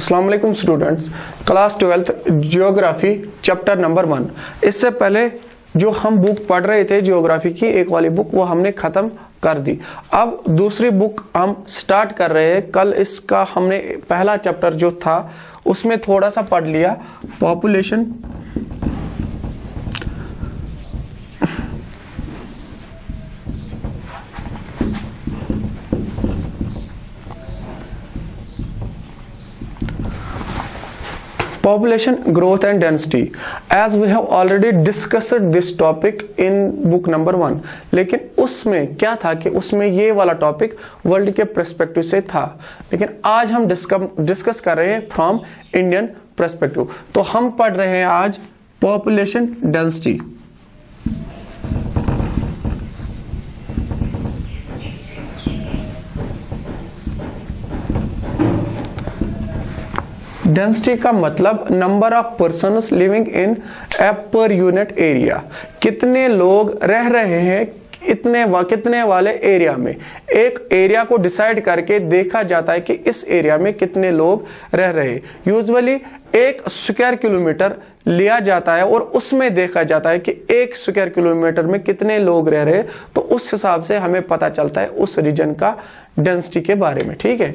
अस्सलाम वालेकुम students, class 12th geography chapter number 1। इससे पहले जो हम बुक पढ़ रहे थे जियोग्राफी की एक वाली बुक, वो हमने खत्म कर दी। अब दूसरी बुक हम स्टार्ट कर रहे हैं। कल इसका हमने पहला चैप्टर जो था उसमें थोड़ा सा पढ़ लिया, population population growth and density, as we have already discussed this topic in book number 1। लेकिन उसमें क्या था कि उसमें ये वाला टॉपिक वर्ल्ड के पर्सपेक्टिव से था, लेकिन आज हम डिस्कस कर रहे हैं फ्रॉम इंडियन पर्सपेक्टिव। तो हम पढ़ रहे हैं आज पॉपुलेशन डेंसिटी। डेंसिटी का मतलब number of persons living in a per unit area, कितने लोग रह रहे हैं कितने वाले एरिया में। एक एरिया को डिसाइड करके देखा जाता है कि इस एरिया में कितने लोग रह रहे हैं। यूजुअली 1 स्क्वायर किलोमीटर लिया जाता है और उसमें देखा जाता है कि 1 स्क्वायर किलोमीटर में कितने लोग रह रहे हैं, तो उस हिसाब से हमें पता चलता है उस रीजन का डेंसिटी के बारे में। ठीक है,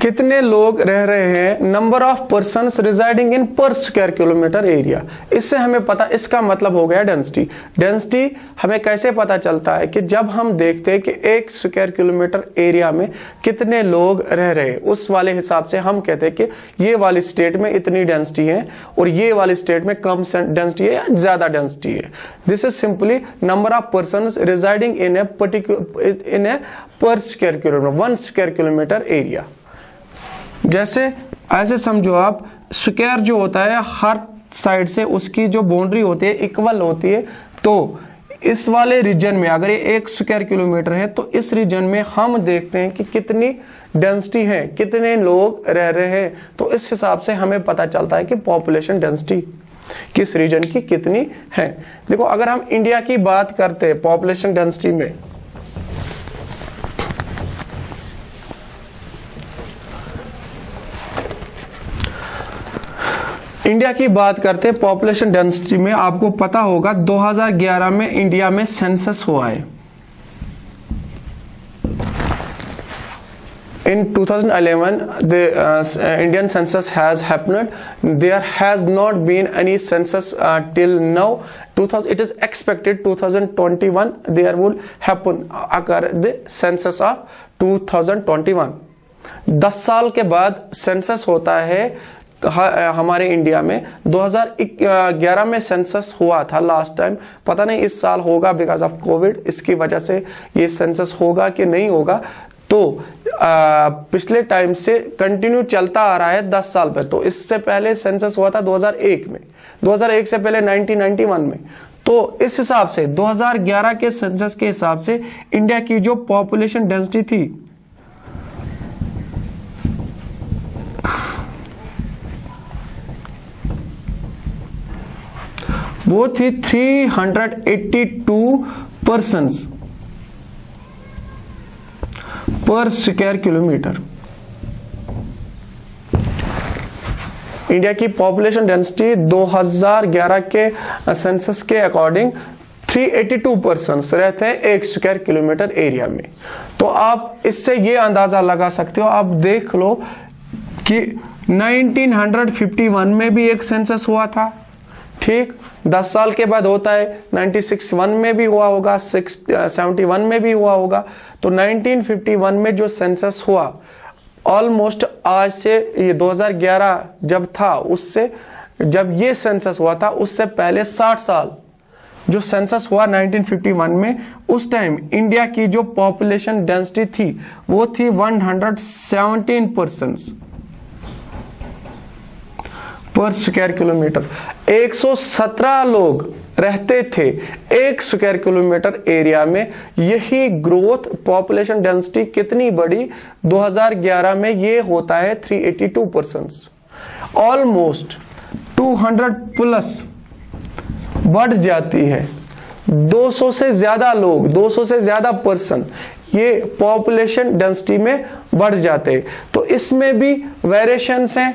कितने लोग रह रहे हैं, number of persons residing in per square kilometre area. इससे हमें पता, इसका मतलब हो गया डेंसिटी। डेंसिटी हमें कैसे पता चलता है कि जब हम देखते हैं कि 1 स्क्वायर किलोमीटर एरिया में कितने लोग रह रहे हैं, उस वाले हिसाब से हम कहते हैं कि ये वाली स्टेट में इतनी डेंसिटी है और ये वाली स्टेट में कम डेंसिटी है या ज्यादा डेंसिटी है। This is simply number of persons residing in a per square kilometre 1 square kilometre area. जैसे ऐसे समझो आप, स्क्वायर जो होता है हर साइड से उसकी जो बाउंड्री होती है इक्वल होती है। तो इस वाले रीजन में अगर ये 1 स्क्वायर किलोमीटर है तो इस रीजन में हम देखते हैं कि कितनी डेंसिटी है, कितने लोग रह रहे हैं। तो इस हिसाब से हमें पता चलता है कि पॉपुलेशन डेंसिटी किस रीजन की कितनी है। देखो, अगर हम इंडिया की बात करते हैं पॉपुलेशन डेंसिटी में, इंडिया की बात करते हैं पॉपुलेशन डेंसिटी में, आपको पता होगा 2011 में इंडिया में सेंसस हुआ है। In 2011 the Indian census has happened. There has not been any census till now. It is expected 2021 there will occur the census of 2021। 10 साल के बाद सेंसस होता है हमारे इंडिया में। 2011 में सेंसस हुआ था लास्ट टाइम, पता नहीं इस साल होगा बिकॉज ऑफ कोविड, इसकी वजह से ये सेंसस होगा कि नहीं होगा। तो पिछले टाइम से कंटिन्यू चलता आ रहा है 10 साल पे। तो इससे पहले सेंसस हुआ था 2001 में, 2001 से पहले 1991 में। तो इस हिसाब से 2011 के सेंसस के हिसाब से इंडिया की जो पॉपुलेशन डेंसिटी थी वो थी 382 पर्सन्स पर स्क्वायर किलोमीटर। इंडिया की पॉपुलेशन डेंसिटी 2011 के सेंसस के अकॉर्डिंग 382 पर्सन्स रहते हैं 1 स्क्वायर किलोमीटर एरिया में। तो आप इससे ये अंदाजा लगा सकते हो, आप देख लो कि 1951 में भी एक सेंसस हुआ था, ठीक, 10 साल के बाद होता है 96-1 में भी हुआ होगा, 71 में भी हुआ होगा। तो 1951 में जो सेंसस हुआ, ऑलमोस्ट आज से ये 2011 जब था, उससे जब ये सेंसस हुआ था उससे पहले 60 साल जो सेंसस हुआ 1951 में, उस टाइम इंडिया की जो पॉपुलेशन डेंसिटी थी वो थी 117 पर्सन्स पर स्क्वायर किलोमीटर। 117 लोग रहते थे 1 स्क्वायर किलोमीटर एरिया में। यही ग्रोथ पॉपुलेशन डेंसिटी कितनी बड़ी 2011 में, ये होता है 382 पर्सन्स, ऑलमोस्ट 200 प्लस बढ़ जाती है। 200 से ज्यादा लोग, 200 से ज्यादा पर्सन ये पॉपुलेशन डेंसिटी में बढ़ जाते हैं। तो इसमें भी वेरिएशंस हैं।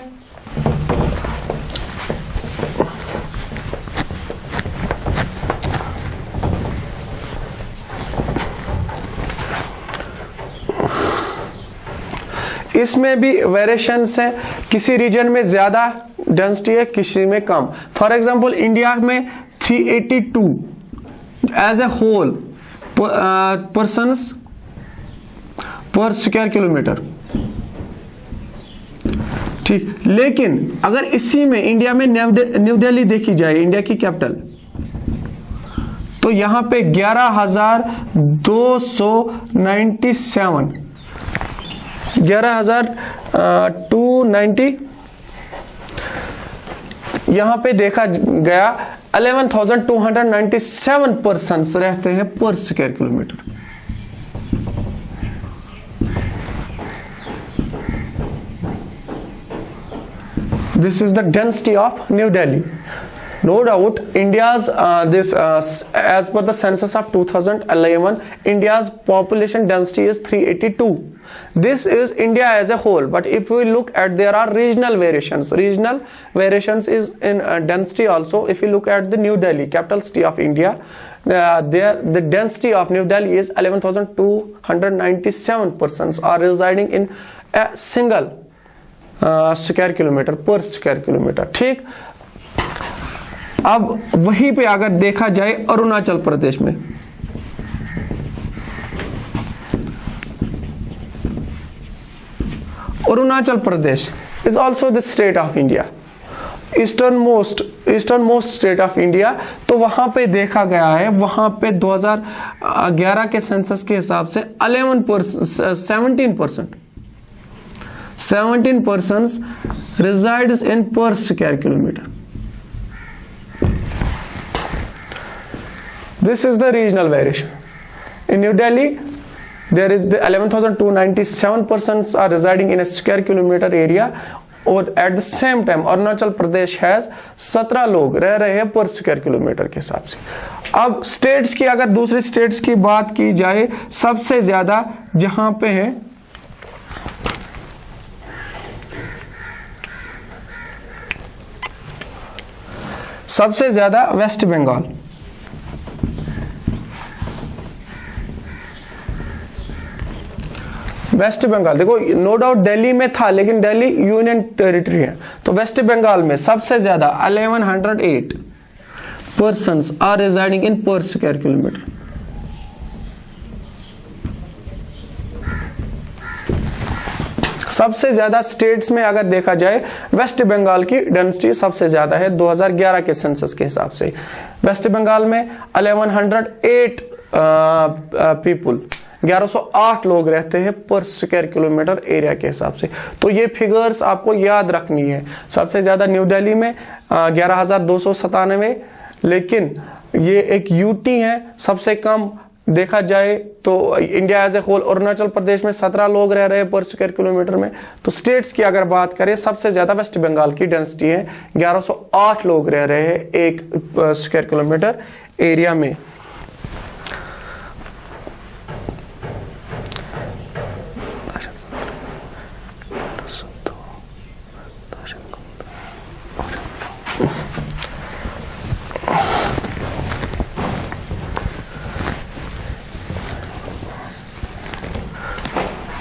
इसमें भी वेरिएशंस हैं, किसी रीजन में ज्यादा डेंसिटी है, किसी में कम। फॉर एग्जांपल इंडिया में 382 एज ए होल पर्सन्स पर स्क्वायर किलोमीटर, ठीक। लेकिन अगर इसी में इंडिया में न्यू दिल्ली देखी जाए, इंडिया की कैपिटल, तो यहां पे 11,297 11,290 यहां पे देखा गया 11,297 पर्सन्स रहते हैं पर square kilometre. This is the density of New Delhi. No doubt, India's as per the census of 2011, India's population density is 382. This is India as a whole. But if we look at, there are regional variations. Regional variations is in density also. If you look at the New Delhi, capital city of India, the density of New Delhi is 11,297 persons are residing in a single square kilometre पर square kilometre, ठीक। अब वहीं पे अगर देखा जाए अरुणाचल प्रदेश में, Arunachal Pradesh is also the state of India, eastern most state of India. तो वहां पे देखा गया है, वहां पे 2011 के सेंसस के हिसाब से 17 persons resides in per square kilometer. This is the regional variation. In New Delhi, there is the 11,297 persons are residing in a square kilometer area, और at the same time Arunachal Pradesh has 17 लोग रह रहे हैं पर square kilometre के हिसाब से। अब स्टेट्स की, अगर दूसरी स्टेट्स की बात की जाए, सबसे ज्यादा जहां पे है सबसे ज्यादा वेस्ट बंगाल, वेस्ट बंगाल। देखो, नो डाउट दिल्ली में था, लेकिन दिल्ली यूनियन टेरिटरी है। तो वेस्ट बंगाल में सबसे ज्यादा 1108 persons are residing in per square kilometre. सबसे ज्यादा स्टेट्स में अगर देखा जाए, वेस्ट बंगाल की डेंसिटी सबसे ज्यादा है 2011 के सेंसस के हिसाब से। वेस्ट बंगाल में 1108 पीपुल, 1108 लोग रहते हैं पर स्क्वायर किलोमीटर एरिया के हिसाब से। तो ये फिगर्स आपको याद रखनी है। सबसे ज्यादा न्यू दिल्ली में 11,297, लेकिन ये एक यूटी है। सबसे कम देखा जाए तो India as a whole Arunachal Pradesh में 17 लोग रह रहे हैं पर स्क्वायर किलोमीटर में। तो स्टेट्स की अगर बात करें, सबसे ज्यादा वेस्ट बंगाल की डेंसिटी है, 1108 लोग रह रहे हैं 1 स्क्वायर किलोमीटर एरिया में।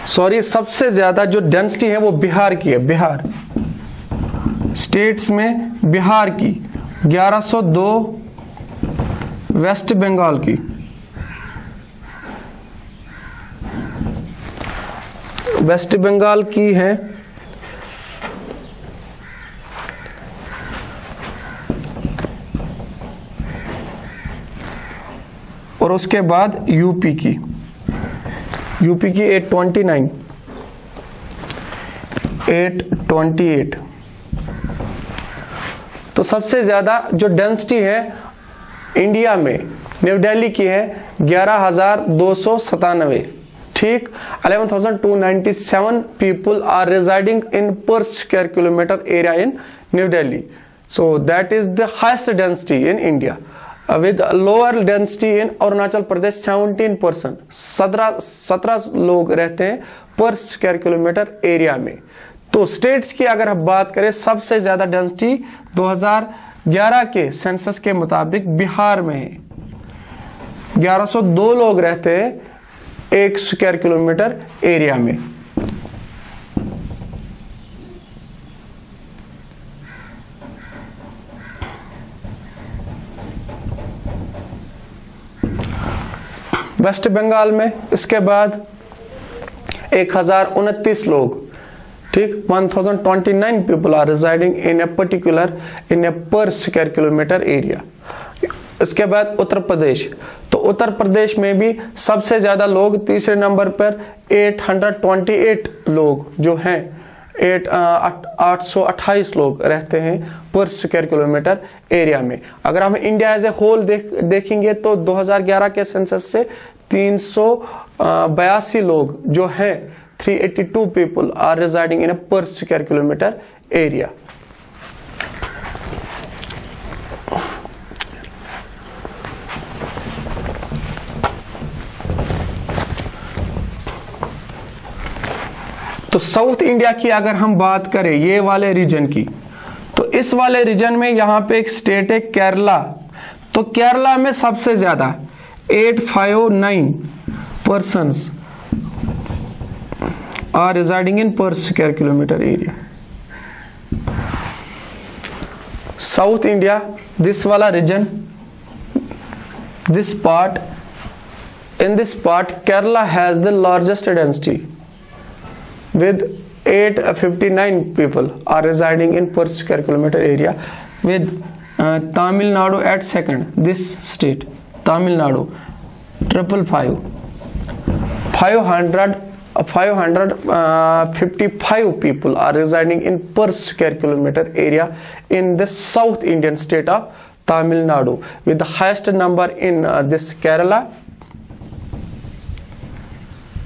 सॉरी, सबसे ज्यादा जो डेंसिटी है वो बिहार की है। बिहार स्टेट्स में बिहार की 1102 वेस्ट बंगाल की, वेस्ट बंगाल की है, और उसके बाद यूपी की 828। तो सबसे ज्यादा जो डेंसिटी है इंडिया में न्यू दिल्ली की है 11,297। ठीक, 11,297 people are residing in per square kilometre area in New Delhi. So that is the highest density in India. With lower density in Arunachal Pradesh 17%, 17 लोग रहते हैं पर स्क्वायर किलोमीटर एरिया में। तो स्टेट्स की अगर हम बात करें, सबसे ज्यादा डेंसिटी 2011 के सेंसस के मुताबिक बिहार में है, 1102 लोग रहते हैं 1 स्क्वायर किलोमीटर एरिया में। वेस्ट बंगाल में इसके बाद 1029 लोग, ठीक, 1029 people are residing in a particular in a per square kilometre area. इसके बाद उत्तर प्रदेश, तो उत्तर प्रदेश में भी सबसे ज्यादा लोग तीसरे नंबर पर 828 लोग जो हैं 828 लोग रहते हैं पर स्क्वायर किलोमीटर एरिया में। अगर हम इंडिया एज ए होल देखेंगे तो 2011 के सेंसस से 382 लोग जो हैं 382 people are residing in a per square kilometre area. तो साउथ इंडिया की अगर हम बात करें ये वाले रीजन की, तो इस वाले रीजन में यहां पे एक स्टेट है केरला। तो केरला में सबसे ज्यादा 859 persons are residing in per square kilometre area. South India, this वाला region, this part, in this part Kerala has the largest density with 859 people are residing in per square kilometer area, with Tamil Nadu at second. This state Tamil Nadu 555 people are residing in per square kilometer area in the South Indian state of Tamil Nadu, with the highest number in this Kerala,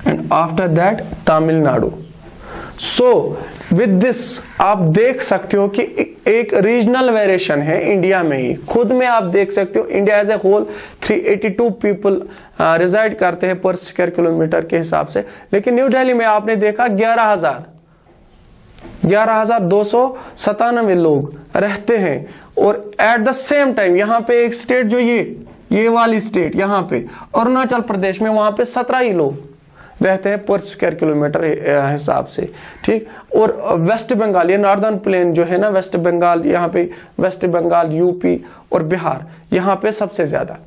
and after that Tamil Nadu. So with this आप देख सकते हो कि एक regional variation है India में ही। खुद में आप देख सकते हो India as a whole 382 people reside करते हैं पर स्क्वायर किलोमीटर के हिसाब से, लेकिन न्यू दिल्ली में आपने देखा 11,297 लोग रहते हैं। और एट द सेम टाइम यहाँ पे एक स्टेट जो ये वाली स्टेट यहाँ पे अरुणाचल प्रदेश में, वहां पे 17 ही लोग रहते हैं पर स्क्वायर किलोमीटर हिसाब से। ठीक, और वेस्ट बंगाल, ये नॉर्दर्न प्लेन जो है ना, वेस्ट बंगाल, यहाँ पे वेस्ट बंगाल, यूपी और बिहार, यहाँ पे सबसे ज्यादा,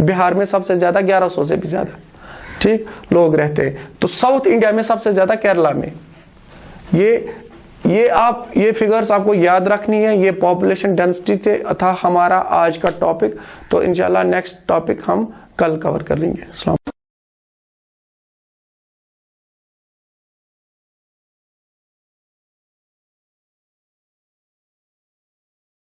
बिहार में सबसे ज्यादा 1100 से भी ज्यादा, ठीक, लोग रहते हैं। तो साउथ इंडिया में सबसे ज्यादा केरला में। ये फिगर्स आपको याद रखनी है। ये पॉपुलेशन डेंसिटी था हमारा आज का टॉपिक। तो इंशाल्लाह नेक्स्ट टॉपिक हम कल कवर कर लेंगे।